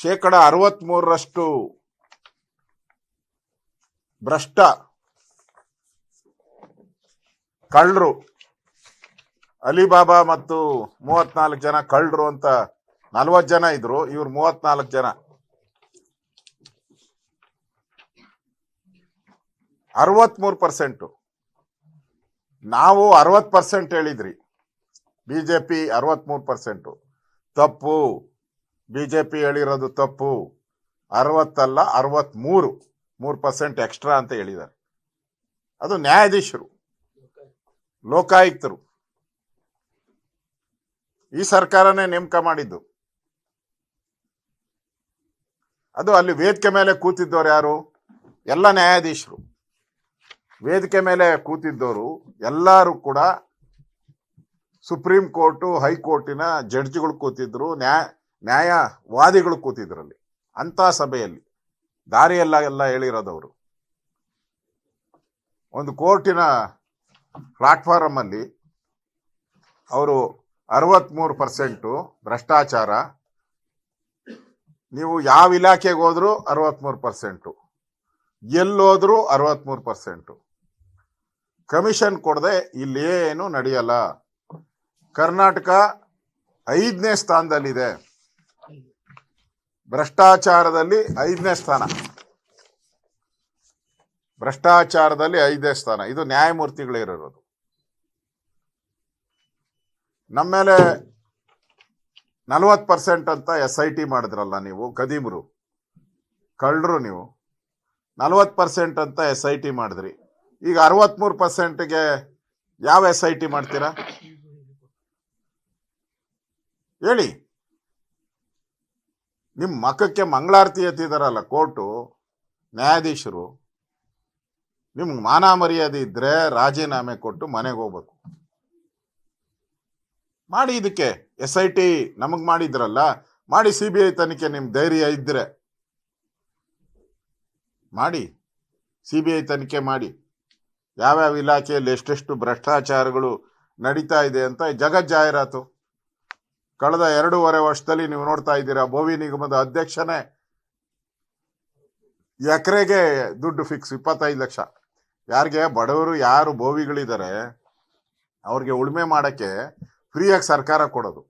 63% ಭ್ರಷ್ಟ ಕಳ್ಳರು. ಅಲಿಬಾಬಾ ಮತ್ತು 34 ಜನ ಕಳ್ಳರು ಅಂತ 40 ಜನ ಇದ್ರು, ಇವ್ರು 34 ಜನ. 63%. ನಾವು 60% ಹೇಳಿದ್ರಿ, ಬಿಜೆಪಿ 63%. ತಪ್ಪು. ಬಿಜೆಪಿ ಹೇಳಿರೋದು ತಪ್ಪು. 60 ಅಲ್ಲ, 63% ಎಕ್ಸ್ಟ್ರಾ ಅಂತ ಹೇಳಿದ್ದಾರೆ. ಅದು ನ್ಯಾಯಾಧೀಶರು, ಲೋಕಾಯುಕ್ತರು, ಈ ಸರ್ಕಾರನೇ ನೇಮಕ ಮಾಡಿದ್ದು. ಅದು ಅಲ್ಲಿ ವೇದಿಕೆ ಮೇಲೆ ಕೂತಿದ್ದವ್ರು ಯಾರು? ಎಲ್ಲ ನ್ಯಾಯಾಧೀಶರು. ವೇದಿಕೆ ಮೇಲೆ ಕೂತಿದ್ದವರು ಎಲ್ಲರೂ ಕೂಡ ಸುಪ್ರೀಂ ಕೋರ್ಟು, ಹೈಕೋರ್ಟಿನ ಜಡ್ಜಿಗಳು ಕೂತಿದ್ರು, ನ್ಯಾಯವಾದಿಗಳು ಕೂತಿದ್ರಲ್ಲಿ. ಅಂತ ಸಭೆಯಲ್ಲಿ ದಾರಿಯೆಲ್ಲ ಹೇಳಿರೋದವರು. ಒಂದು ಕೋರ್ಟಿನ ಪ್ಲಾಟ್ಫಾರಮ್ ಅಲ್ಲಿ ಅವರು 63% ಭ್ರಷ್ಟಾಚಾರ. ನೀವು ಯಾವ ಇಲಾಖೆಗೆ ಹೋದ್ರು 63%, ಎಲ್ಲೋದ್ರು 63%. ಕಮಿಷನ್ ಕೊಡದೆ ಇಲ್ಲೇನು ನಡೆಯಲ್ಲ. ಕರ್ನಾಟಕ 5ನೇ ಸ್ಥಾನದಲ್ಲಿದೆ, ಭ್ರಷ್ಟಾಚಾರದಲ್ಲಿ 5ನೇ ಸ್ಥಾನ. ಭ್ರಷ್ಟಾಚಾರದಲ್ಲಿ 5ನೇ ಸ್ಥಾನ. ಇದು ನ್ಯಾಯಮೂರ್ತಿಗಳಿರೋದು. ನಮ್ಮ ಮೇಲೆ 40% ಅಂತ SIT ಮಾಡಿದ್ರಲ್ಲ ನೀವು, ಕದೀಮರು, ಕಳ್ಳರು ನೀವು. 40% ಅಂತ SIT ಮಾಡಿದ್ರಿ. ಈಗ 63%ಗೆ ಯಾವ SIT ಮಾಡ್ತೀರಾ ಹೇಳಿ? ನಿಮ್ಮ ಮಖಕ್ಕೆ ಮಂಗಳಾರತಿ ಎತ್ತಿದಾರಲ್ಲ ಕೋರ್ಟು, ನ್ಯಾಯಾಧೀಶರು. ನಿಮ್ಗೆ ಮಾನ ಮರ್ಯಾದೆ ಇದ್ರೆ ರಾಜೀನಾಮೆ ಕೊಟ್ಟು ಮನೆಗೆ ಹೋಗ್ಬೇಕು. ಮಾಡಿ. ಇದಕ್ಕೆ SIT ನಮಗ್ ಮಾಡಿದ್ರಲ್ಲ, ಮಾಡಿ. CBI ತನಿಖೆ ನಿಮ್ ಧೈರ್ಯ ಇದ್ರೆ ಮಾಡಿ. CBI ತನಿಖೆ ಮಾಡಿ. ಯಾವ್ಯಾವ ಇಲಾಖೆಯಲ್ಲಿ ಎಷ್ಟೆಷ್ಟು ಭ್ರಷ್ಟಾಚಾರಗಳು ನಡೀತಾ ಇದೆ ಅಂತ ಜಗತ್ ಜಾಹೀರಾತು. ಕಳೆದ 2.5 ವರ್ಷದಲ್ಲಿ ನೀವು ನೋಡ್ತಾ ಇದ್ದೀರಾ. ಬೋವಿ ನಿಗಮದ ಅಧ್ಯಕ್ಷನೇ ಎಕರೆಗೆ ದುಡ್ಡು ಫಿಕ್ಸ್ 25 ಲಕ್ಷ. ಯಾರಿಗೆ? ಬಡವರು ಯಾರು ಬೋವಿಗಳಿದ್ದಾರೆ ಅವ್ರಿಗೆ ಉಳುಮೆ ಮಾಡಕ್ಕೆ ಫ್ರೀಯಾಗಿ ಸರ್ಕಾರ ಕೊಡೋದು.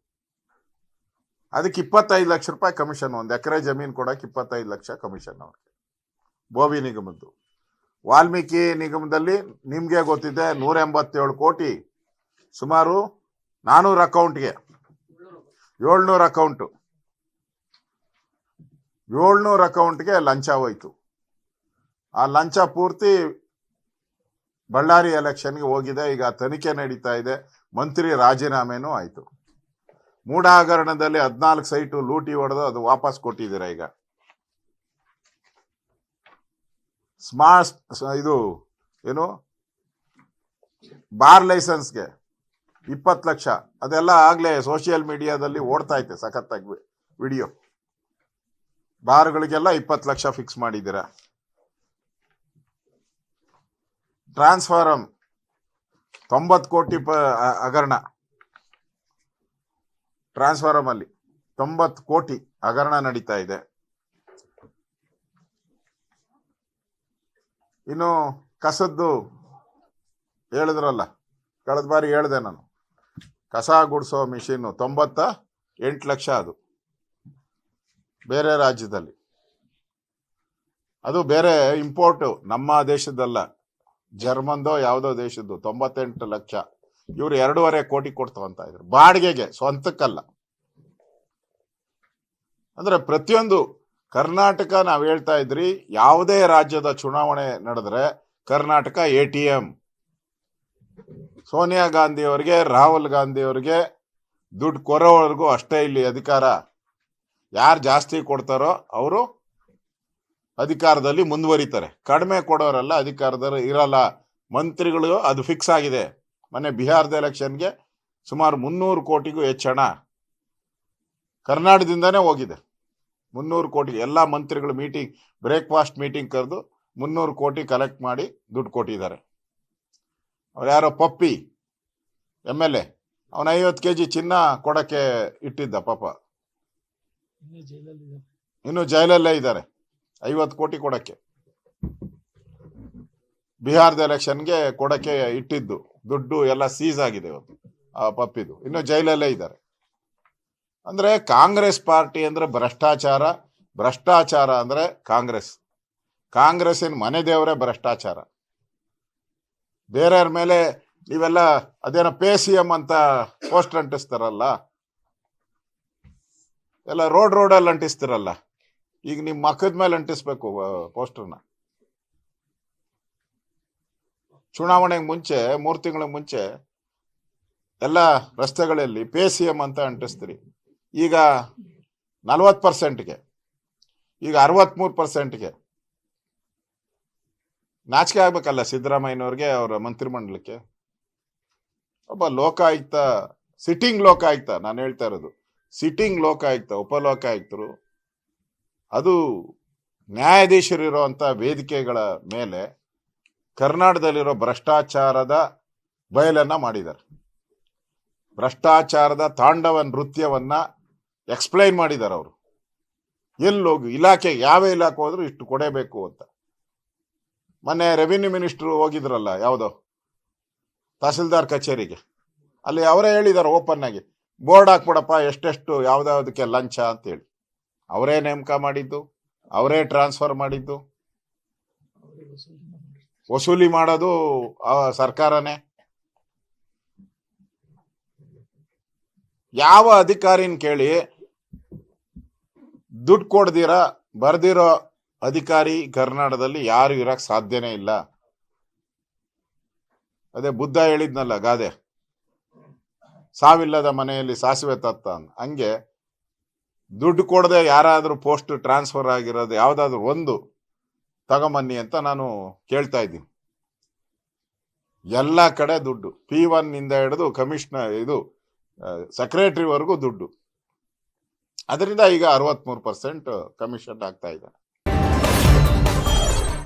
ಅದಕ್ಕೆ 25 ಲಕ್ಷ ರೂಪಾಯಿ ಕಮಿಷನ್. 1 ಎಕರೆ ಜಮೀನು ಕೊಡಕ್ಕೆ 25 ಲಕ್ಷ ಕಮಿಷನ್ ಅವ್ರಿಗೆ. ಬೋವಿ ನಿಗಮದ್ದು. ವಾಲ್ಮೀಕಿ ನಿಗಮದಲ್ಲಿ ನಿಮ್ಗೆ ಗೊತ್ತಿದೆ 187 ಕೋಟಿ, ಸುಮಾರು 400 ಅಕೌಂಟ್ಗೆ, 700 ಅಕೌಂಟು, 700 ಅಕೌಂಟ್ಗೆ ಲಂಚ ಹೋಯ್ತು. ಆ ಲಂಚ ಪೂರ್ತಿ ಬಳ್ಳಾರಿ ಎಲೆಕ್ಷನ್ಗೆ ಹೋಗಿದೆ. ಈಗ ತನಿಖೆ ನಡೀತಾ ಇದೆ. ಮಂತ್ರಿ ರಾಜೀನಾಮೆನೂ ಆಯ್ತು. ಮೂಡ ಹಗರಣದಲ್ಲಿ 14 ಸೈಟು ಲೂಟಿ ಹೊಡೆದು ಅದು ವಾಪಸ್ ಕೊಟ್ಟಿದ್ದೀರಾ. ಈಗ ಇದು ಏನು ಬಾರ್ ಲೈಸೆನ್ಸ್ಗೆ 20 ಲಕ್ಷ. ಅದೆಲ್ಲ ಆಗ್ಲೇ ಸೋಷಿಯಲ್ ಮೀಡಿಯಾದಲ್ಲಿ ಓಡ್ತಾ ಐತೆ ಸಖತ್ತಾಗಿ ವಿಡಿಯೋ. ಬಾರ್ಗಳಿಗೆಲ್ಲ 20 ಲಕ್ಷ ಫಿಕ್ಸ್ ಮಾಡಿದ್ದೀರಾ. ಟ್ರಾನ್ಸ್ಫಾರಮ್ 90 ಕೋಟಿ ಹಗರಣ. ಟ್ರಾನ್ಸ್ಫಾರಮ್ ಅಲ್ಲಿ 90 ಕೋಟಿ ಹಗರಣ ನಡೀತಾ ಇದೆ. ಇನ್ನು ಕಸದ್ದು ಹೇಳಿದ್ರಲ್ಲ, ಕಳೆದ ಬಾರಿ ಹೇಳಿದೆ ನಾನು, ಕಸ ಗುಡಿಸೋ ಮಿಷಿನ್ 98 ಲಕ್ಷ. ಅದು ಬೇರೆ ರಾಜ್ಯದಲ್ಲಿ, ಅದು ಬೇರೆ ಇಂಪೋರ್ಟ್, ನಮ್ಮ ದೇಶದಲ್ಲ, ಜರ್ಮನ್ದೋ ಯಾವುದೋ ದೇಶದ್ದು. 98 ಲಕ್ಷ. ಇವ್ರು 2.5 ಕೋಟಿ ಕೊಡ್ತವಂತ ಇದ್ರು ಬಾಡಿಗೆಗೆ, ಸ್ವಂತಕ್ಕಲ್ಲ. ಅಂದ್ರೆ ಪ್ರತಿಯೊಂದು ಕರ್ನಾಟಕ, ನಾವ್ ಹೇಳ್ತಾ ಇದ್ರಿ, ಯಾವುದೇ ರಾಜ್ಯದ ಚುನಾವಣೆ ನಡೆದ್ರೆ ಕರ್ನಾಟಕ ATM. ಸೋನಿಯಾ ಗಾಂಧಿ ಅವರಿಗೆ, ರಾಹುಲ್ ಗಾಂಧಿ ಅವರಿಗೆ ದುಡ್ಡು ಕೊರೋವರೆಗೂ ಅಷ್ಟೇ ಇಲ್ಲಿ ಅಧಿಕಾರ. ಯಾರು ಜಾಸ್ತಿ ಕೊಡ್ತಾರೋ ಅವರು ಅಧಿಕಾರದಲ್ಲಿ ಮುಂದುವರಿತಾರೆ. ಕಡಿಮೆ ಕೊಡೋರೆಲ್ಲ ಅಧಿಕಾರದಲ್ಲಿ ಇರಲ್ಲ. ಮಂತ್ರಿಗಳು ಅದು ಫಿಕ್ಸ್ ಆಗಿದೆ. ಮೊನ್ನೆ ಬಿಹಾರದ ಎಲೆಕ್ಷನ್ಗೆ ಸುಮಾರು 300 ಕೋಟಿಗೂ ಹೆಚ್ಚು ಹಣ ಕರ್ನಾಟಕದಿಂದಾನೇ ಹೋಗಿದೆ. 300 ಕೋಟಿ. ಎಲ್ಲ ಮಂತ್ರಿಗಳು ಮೀಟಿಂಗ್, ಬ್ರೇಕ್ಫಾಸ್ಟ್ ಮೀಟಿಂಗ್ ಕರೆದು 300 ಕೋಟಿ ಕಲೆಕ್ಟ್ ಮಾಡಿ ದುಡ್ಡು ಕೊಟ್ಟಿದ್ದಾರೆ. ಅವ್ರು ಯಾರೋ ಪಪ್ಪಿ MLA, ಅವನ 50 kg ಚಿನ್ನ ಕೊಡಕ್ಕೆ ಇಟ್ಟಿದ್ದ ಪಾಪ. ಇನ್ನು ಜೈಲಲ್ಲೇ ಇದ್ದಾರೆ. 50 ಕೋಟಿ ಕೊಡಕ್ಕೆ, ಬಿಹಾರದ ಎಲೆಕ್ಷನ್ಗೆ ಕೊಡಕ್ಕೆ ಇಟ್ಟಿದ್ದು ದುಡ್ಡು ಎಲ್ಲ ಸೀಸ್ ಆಗಿದೆ ಇವತ್ತು ಆ ಪಪ್ಪಿದು. ಇನ್ನು ಜೈಲಲ್ಲೇ ಇದ್ದಾರೆ. ಅಂದ್ರೆ ಕಾಂಗ್ರೆಸ್ ಪಾರ್ಟಿ ಅಂದ್ರೆ ಭ್ರಷ್ಟಾಚಾರ, ಭ್ರಷ್ಟಾಚಾರ ಅಂದ್ರೆ ಕಾಂಗ್ರೆಸ್ಸಿನ ಮನೆ ದೇವರೇ ಭ್ರಷ್ಟಾಚಾರ. ಬೇರೆಯವ್ರ ಮೇಲೆ ನೀವೆಲ್ಲ ಅದೇನೋ ಪೇ CM ಅಂತ ಪೋಸ್ಟರ್ ಅಂಟಿಸ್ತಾರಲ್ಲ, ಎಲ್ಲ ರೋಡಲ್ಲಿ ಅಂಟಿಸ್ತಿರಲ್ಲ, ಈಗ ನಿಮ್ ಮಕ್ಕದ ಮೇಲೆ ಅಂಟಿಸ್ಬೇಕು ಪೋಸ್ಟರ್ನ. ಚುನಾವಣೆಗೆ ಮುಂಚೆ 3 ತಿಂಗಳ ಮುಂಚೆ ಎಲ್ಲ ರಸ್ತೆಗಳಲ್ಲಿ ಪೇ CM ಅಂತ ಅಂಟಿಸ್ತೀರಿ. ಈಗ 40%ಗೆ, ಈಗ 63%ಗೆ. ನಾಚಿಕೆ ಆಗ್ಬೇಕಲ್ಲ ಸಿದ್ದರಾಮಯ್ಯನವ್ರಿಗೆ, ಅವರ ಮಂತ್ರಿಮಂಡಲಕ್ಕೆ. ಒಬ್ಬ ಲೋಕಾಯುಕ್ತ, ಸಿಟ್ಟಿಂಗ್ ಲೋಕಾಯುಕ್ತ, ನಾನು ಹೇಳ್ತಾ ಇರೋದು ಸಿಟ್ಟಿಂಗ್ ಲೋಕಾಯುಕ್ತ, ಉಪಲೋಕಾಯುಕ್ತರು, ಅದು ನ್ಯಾಯಾಧೀಶರಿರುವಂತ ವೇದಿಕೆಗಳ ಮೇಲೆ ಕರ್ನಾಟಕದಲ್ಲಿರೋ ಭ್ರಷ್ಟಾಚಾರದ ಬಯಲನ್ನ ಮಾಡಿದ್ದಾರೆ. ಭ್ರಷ್ಟಾಚಾರದ ತಾಂಡವ ನೃತ್ಯವನ್ನ ಎಕ್ಸ್ಪ್ಲೈನ್ ಮಾಡಿದ್ದಾರೆ ಅವರು. ಎಲ್ಲೋಗಿ ಇಲಾಖೆ, ಯಾವ ಇಲಾಖೆ ಹೋದ್ರು ಇಷ್ಟು ಕೊಡಬೇಕು ಅಂತ. ಮೊನ್ನೆ ರೆವಿನ್ಯೂ ಮಿನಿಸ್ಟರ್ ಹೋಗಿದ್ರಲ್ಲ, ಯಾವುದೋ ತಹಸೀಲ್ದಾರ್ ಕಚೇರಿಗೆ, ಅಲ್ಲಿ ಅವರೇ ಹೇಳಿದ್ದಾರೆ ಓಪನ್ ಆಗಿ, ಬೋರ್ಡ್ ಹಾಕ್ಬಿಡಪ್ಪ ಎಷ್ಟೆಷ್ಟು ಯಾವ್ದಾವ್ದಕ್ಕೆ ಲಂಚ ಅಂತೇಳಿ. ಅವರೇ ನೇಮಕ ಮಾಡಿದ್ದು, ಅವರೇ ಟ್ರಾನ್ಸ್ಫರ್ ಮಾಡಿದ್ದು, ವಸೂಲಿ ಮಾಡೋದು ಸರ್ಕಾರನೇ. ಯಾವ ಅಧಿಕಾರಿನ ಕೇಳಿ ದುಡ್ಡು ಕೊಡ್ದಿರ ಬರ್ದಿರೋ ಅಧಿಕಾರಿ ಕರ್ನಾಟಕದಲ್ಲಿ ಯಾರು ಇರಕ್ ಸಾಧ್ಯನೇ ಇಲ್ಲ. ಅದೇ ಬುದ್ಧ ಹೇಳಿದ್ನಲ್ಲ ಗಾದೆ, ಸಾವಿಲ್ಲದ ಮನೆಯಲ್ಲಿ ಸಾಸಿವೆ ತತ್ತ ಅಂತ. ಹಂಗೆ ದುಡ್ಡು ಕೊಡದೆ ಯಾರಾದ್ರೂ ಪೋಸ್ಟ್ ಟ್ರಾನ್ಸ್ಫರ್ ಆಗಿರೋದು ಯಾವ್ದಾದ್ರು ಒಂದು ತಗೊಂಬನ್ನಿ ಅಂತ ನಾನು ಕೇಳ್ತಾ ಇದ್ದೀನಿ. ಎಲ್ಲ ಕಡೆ ದುಡ್ಡು, P1 ಇಂದ ಹಿಡಿದು ಕಮಿಷನರ್, ಇದು ಸೆಕ್ರೆಟರಿವರೆಗೂ ದುಡ್ಡು. ಅದರಿಂದ ಈಗ 63% ಕಮಿಷನ್ ಆಗ್ತಾ ಇದೆ.